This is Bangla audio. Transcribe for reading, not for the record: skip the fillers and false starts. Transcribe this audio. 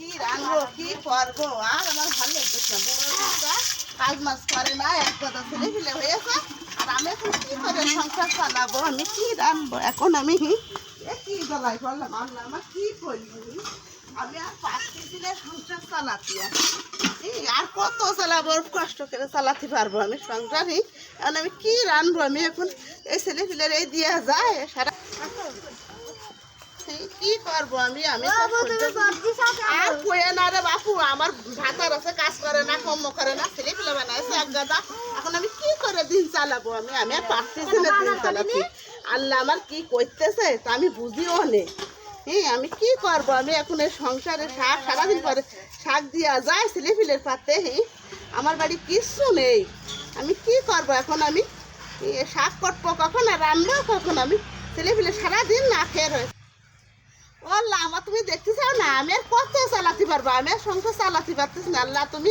কি রান্নবো কি করবো আর আমার ভালো লাগতেছে না। বড় লোকটা কাজ মাছ করে না, এক কথা ছেলে ফেলে হয়েছে। আর আমি এখন কি করে সংসার চালাবো, আমি কি রান্নবো এখন আমি কি গলায় করলাম আল্লাহ আমার কি করবো আমি আর পারতেছি না সংসার চালাতে। আর কত চালাবো, কষ্ট করে চালাতে পারবো আমি সংসারই। এখন আমি কি রান্নবো আমি এখন এই ছেলে ফেলের এই দিয়া যায় সারা কি করবো আমি আমি আর কয়ে না রে বাপু, আমার ভাতার আছে কাজ করে না কম করে না ছেলে ফেলে বানাইছে এক গাদা। এখন আমি কি করে দিন চালাবো আমি আমি আর পারতেছি না দিন চালাতে। আল্লাহ আমার কি করতেছে তা আমি বুঝিও নে। আমি কি করবো আমি এখন এই সংসারে শাক সারাদিন পরে শাক দিয়া যায় ছেলে ফেলের পাতে। আমার বাড়ি কিচ্ছু নেই, আমি কি করবো এখন আমি শাক কাটবো কখন আর রান্নাও কখন, আমি ছেলে ফেলে সারাদিন না খেয়ে রয়েছে। আল্লাহ আমার তুমি দেখতে চাও না আমি আর কত চালাতে পারবো, আমি আর সংসার চালাতে পারতেছি না। আল্লাহ তুমি